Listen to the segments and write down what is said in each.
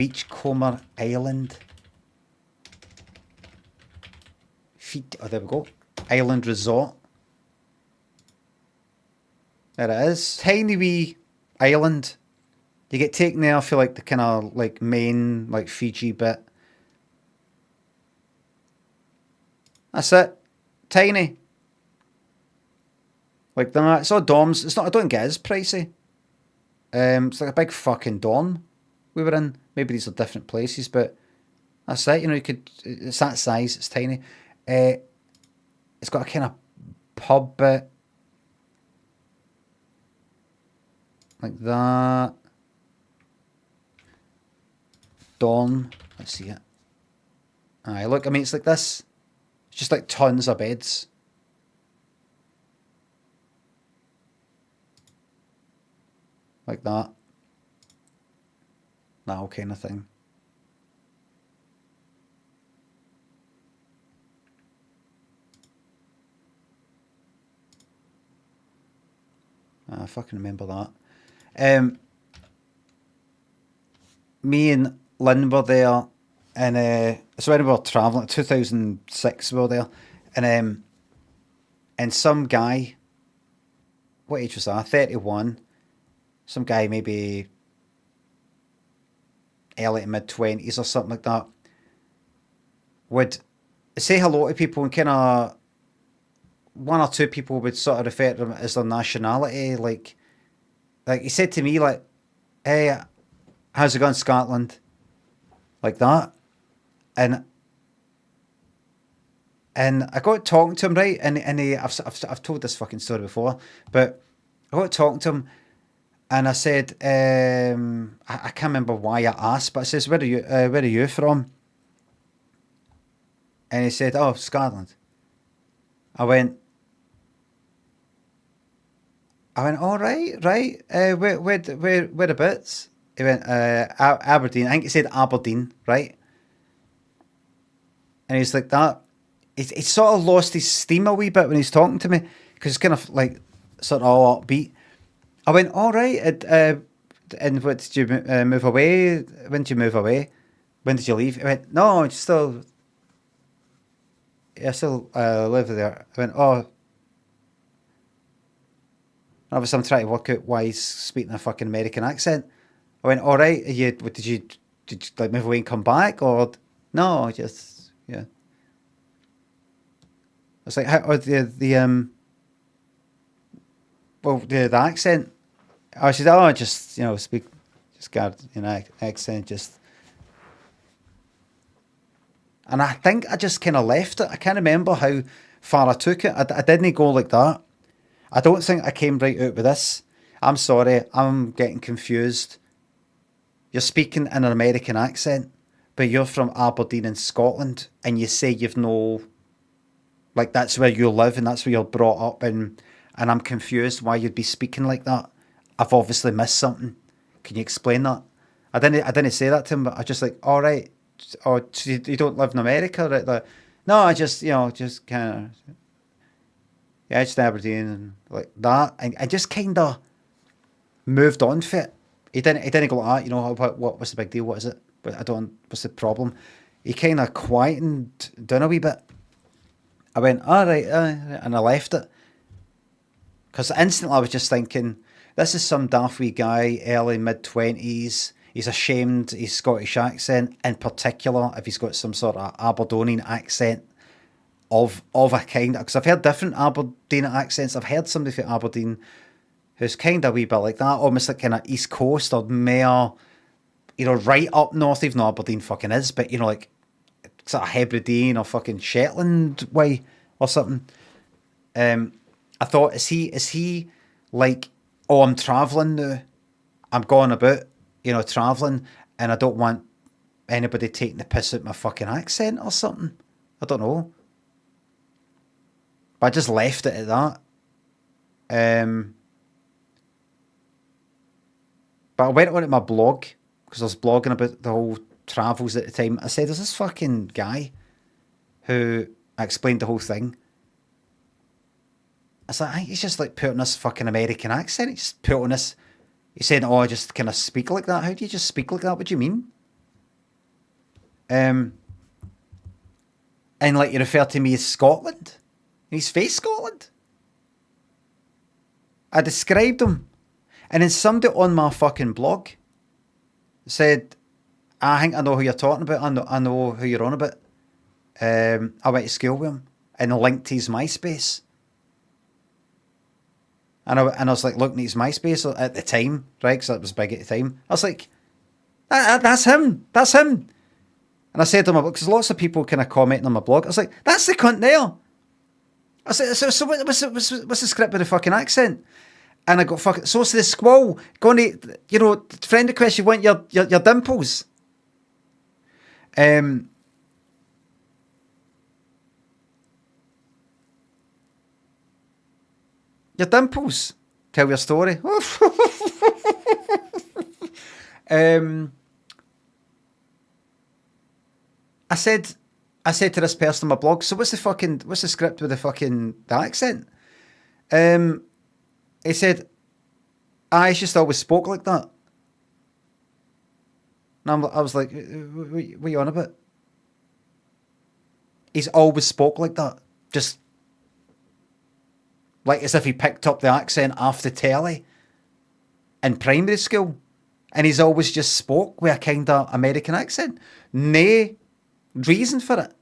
Beachcomber Island. Oh, there we go. Island Resort. There it is. Tiny wee island. You get taken there for like the kind of like main like Fiji bit. That's it. Tiny. Like that. It's all dorms. It's not. I don't think it is pricey. It's like a big fucking dorm we were in. Maybe these are different places, but that's it. You know, you could. It's that size. It's tiny. It's got a kind of pub bit. Like that. Dorm. Let's see it. Aye, look. I mean, it's like this. It's just like tons of beds. Like that. That whole kind of thing. I fucking remember that. Me and Lynn were there, and so when we were travelling, 2006 we were there, and some guy, what age was that? 31. Some guy maybe early to mid 20s or something like that would say hello to people, and kind of one or two people would sort of refer to them as their nationality. Like he said to me, like, "Hey, how's it going, Scotland?" Like that, and I got talking to him, right, and I've told this fucking story before, but I got talking to him, and I said, I can't remember why I asked, but I says, where are you from? And he said, "Oh, Scotland." I went, all right, right. Whereabouts? He went, Aberdeen. I think he said Aberdeen, right? And he's like that. He sort of lost his steam a wee bit when he's talking to me, because it's kind of like sort of all upbeat. I went, all right. And what did you move away? When did you move away? When did you leave? He went, no, I still live there. I went, oh. Obviously, I'm trying to work out why he's speaking a fucking American accent. I went, all right. Did you like move away and come back, or no? Just yeah. It's like how the accent. I said, oh, just speak, just got accent, just. And I think I just kind of left it. I can't remember how far I took it. I didn't go like that. I don't think I came right out with this. I'm sorry, I'm getting confused. You're speaking in an American accent, but you're from Aberdeen in Scotland, and you say you've no, like that's where you live and that's where you're brought up, and I'm confused why you'd be speaking like that. I've obviously missed something. Can you explain that? I didn't say that to him, but I just like, all right, oh, so you don't live in America, right? Like, no, I just just kind of. Yeah, just Aberdeen and like that, and I just kind of moved on for it. He didn't go like that, what's the big deal? What is it? But I don't. What's the problem? He kind of quietened down a wee bit. I went, all right, and I left it, because instantly I was just thinking, this is some daft wee guy, early mid-20s. He's ashamed his Scottish accent, in particular if he's got some sort of Aberdonian accent. Of a kind, because I've heard different Aberdeen accents. I've heard somebody from Aberdeen who's kind of a wee bit like that, almost like kind of East Coast or more, right up north, even though Aberdeen fucking is, but like sort of Hebridean or fucking Shetland way or something. I thought, is he like, oh, I'm travelling now, I'm going about, travelling, and I don't want anybody taking the piss out my fucking accent or something. I don't know. But I just left it at that. But I went on to my blog, because I was blogging about the whole travels at the time. I said, there's this fucking guy who I explained the whole thing. I was like, I think he's just like putting this fucking American accent. He's just putting this. He's saying, oh, I just kind of speak like that. How do you just speak like that? What do you mean? Um, and like you refer to me as Scotland. He's faced Scotland. I described him. And then somebody on my fucking blog said, I think I know who you're talking about. I know who you're on about. I went to school with him and linked his MySpace. And I was like looking at his MySpace at the time, right? Because it was big at the time. I was like, that's him. That's him. And I said to him, because lots of people kind of commenting on my blog. I was like, that's the cunt there. I said, so what's the script with the fucking accent? And I go, fuck it. So it's the squall. Going to, friend request, you want your dimples. Your dimples. Tell your story. I said to this person on my blog, so what's the script with the accent? He said, I just always spoke like that. And I was like, what are you on about? He's always spoke like that. Just like as if he picked up the accent off the telly in primary school. And he's always just spoke with a kind of American accent. No reason for it.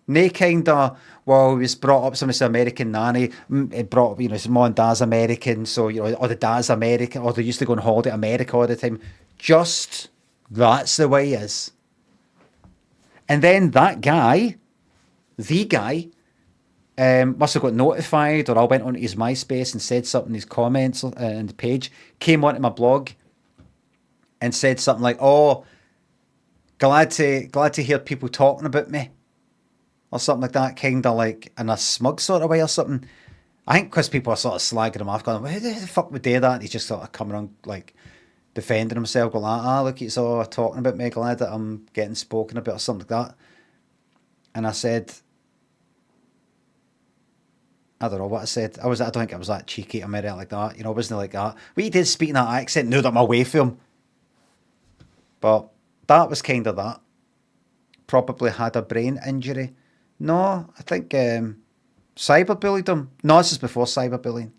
No kind of, well, he was brought up, some American nanny, he brought up, his mom and dad's American, so, or the dad's American, or they used to go on holiday to America all the time. Just, that's the way he is. And then that guy, the guy, must have got notified, or I went onto his MySpace and said something in his comments on the page, came onto my blog and said something like, oh, glad to hear people talking about me. Or something like that, kind of like in a smug sort of way or something. I think because people are sort of slagging him off, going, who the fuck would do that? And he's just sort of coming on, like, defending himself, going, look, he's all talking about me, glad that I'm getting spoken about or something like that. And I said, I don't know what I said. I don't think I was that cheeky or anything like that. I wasn't like that. What he did speaking that accent, knew that I'm away from him. But that was kind of that. Probably had a brain injury. No, I think cyberbullied him. No, this is before cyberbullying.